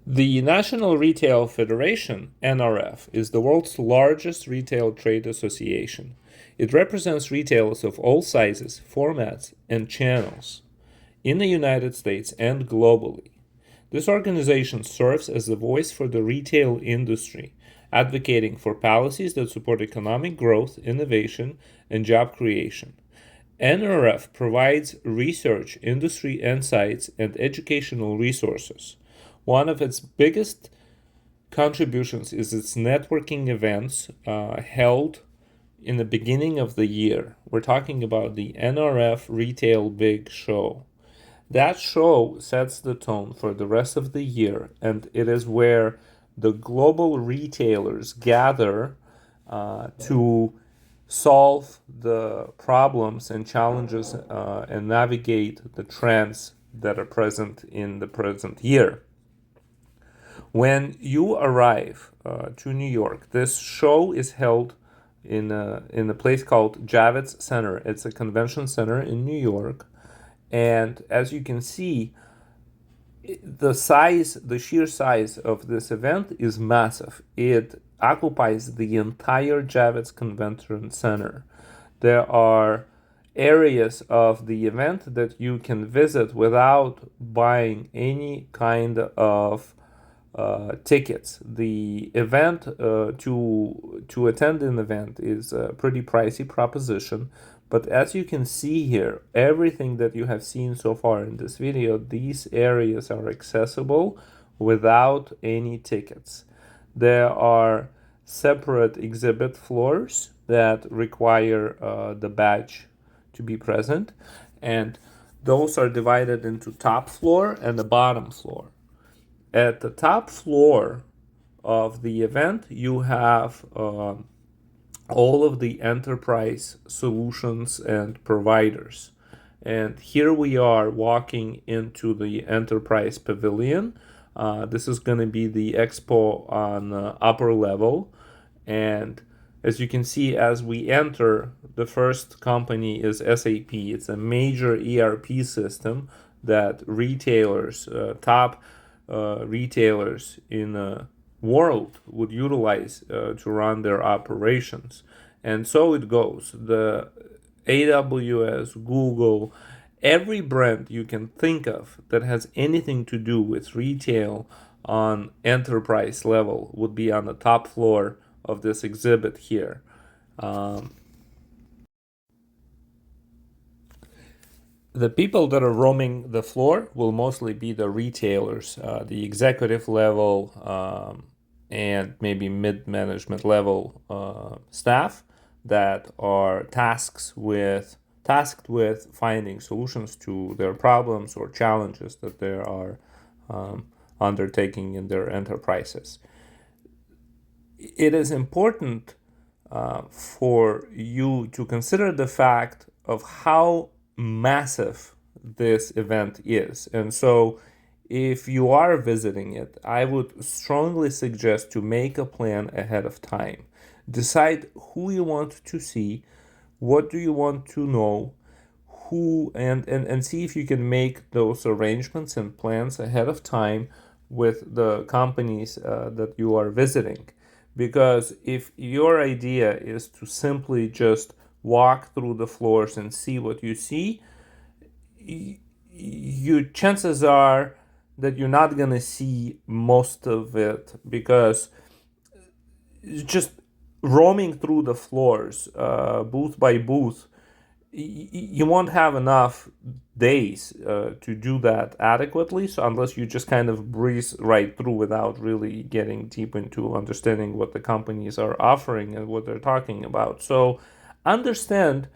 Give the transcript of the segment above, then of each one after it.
The National Retail Federation, NRF, is the world's largest retail trade association. It represents retailers of all sizes, formats, and channels in the United States and globally. This organization serves as the voice for the retail industry, advocating for policies that support economic growth, innovation, and job creation. NRF provides research, industry insights, and educational resources. One of its biggest contributions is its networking events held in the beginning of the year. We're talking about the NRF Retail Big Show. That show sets the tone for the rest of the year, and it is where the global retailers gather to solve the problems and challenges and navigate the trends that are present in the present year. When you arrive to New York, this show is held in a place called Javits Center. It's a convention center in New York, and as you can see, the sheer size of this event is massive. It occupies the entire Javits Convention Center. There are areas of the event that you can visit without buying any kind of tickets. The event to attend an event is a pretty pricey proposition, but as you can see here, everything that you have seen so far in this video, these areas are accessible without any tickets. There are separate exhibit floors that require the badge to be present, and those are divided into top floor and the bottom floor. At the top floor of the event, you have all of the enterprise solutions and providers. And here we are walking into the enterprise pavilion. This is going to be the expo on the upper level. And as you can see, as we enter, the first company is SAP. It's a major ERP system that retailers, top retailers in the world would utilize to run their operations. And so it goes. The AWS, Google, every brand you can think of that has anything to do with retail on enterprise level would be on the top floor of this exhibit here. The people that are roaming the floor will mostly be the retailers, the executive level and maybe mid-management level staff that are tasked with finding solutions to their problems or challenges that they are undertaking in their enterprises. It is important for you to consider the fact of how massive this event is. And so if you are visiting it, I would strongly suggest to make a plan ahead of time. Decide who you want to see, what do you want to know, who, and see if you can make those arrangements and plans ahead of time with the companies that you are visiting. Because if your idea is to simply just walk through the floors and see what you see, your chances are that you're not going to see most of it, because just roaming through the floors, booth by booth, you won't have enough days to do that adequately. So unless you just kind of breeze right through without really getting deep into understanding what the companies are offering and what they're talking about. So understand,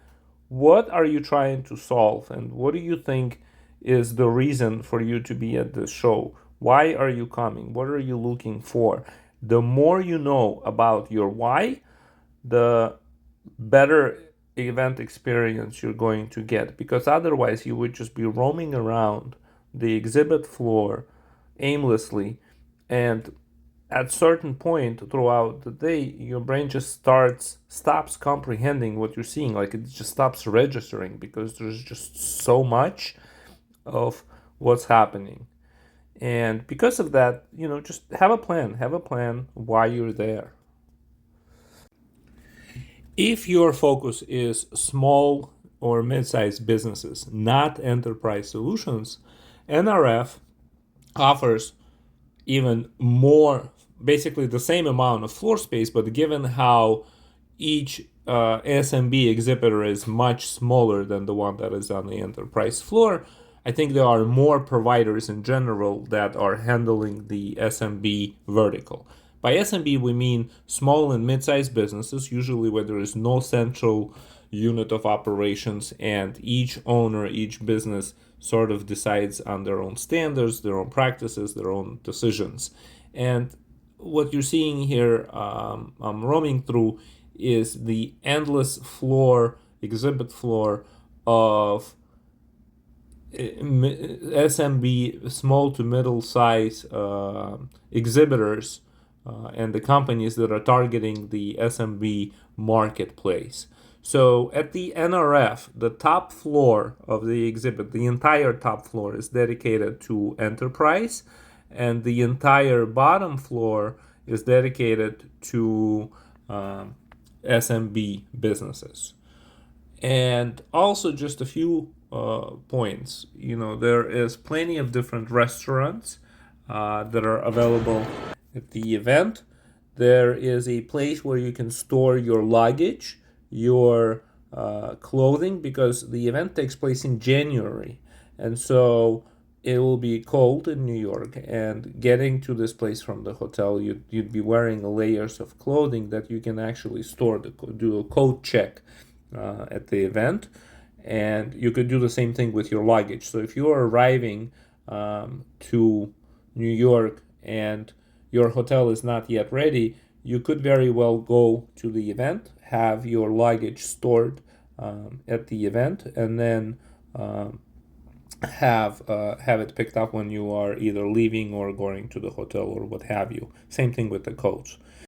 what are you trying to solve, and what do you think is the reason for you to be at this show? Why are you coming? What are you looking for? The more you know about your why, the better event experience you're going to get, because otherwise you would just be roaming around the exhibit floor aimlessly, and at certain point throughout the day your brain just stops comprehending what you're seeing. Like, it just stops registering because there's just so much of what's happening. And because of that, just have a plan. Have a plan why you're there. If your focus is small or mid-sized businesses, not enterprise solutions, NRF offers even more, basically the same amount of floor space, but given how each SMB exhibitor is much smaller than the one that is on the enterprise floor, I think there are more providers in general that are handling the SMB vertical. By SMB, we mean small and mid-sized businesses, usually where there is no central unit of operations and each owner, each business sort of decides on their own standards, their own practices, their own decisions. And what you're seeing here, I'm roaming through, is the endless floor, exhibit floor of SMB, small to middle size exhibitors and the companies that are targeting the SMB marketplace. So at the NRF, the top floor of the exhibit, the entire top floor is dedicated to enterprise, and the entire bottom floor is dedicated to SMB businesses. And also, just a few points. There is plenty of different restaurants that are available at the event. There is a place where you can store your luggage, your clothing, because the event takes place in January. And so it will be cold in New York, and getting to this place from the hotel, you'd be wearing layers of clothing that you can actually store, do a coat check at the event. And you could do the same thing with your luggage. So if you are arriving to New York and your hotel is not yet ready, you could very well go to the event, have your luggage stored at the event, and then have it picked up when you are either leaving or going to the hotel or what have you. Same thing with the coats.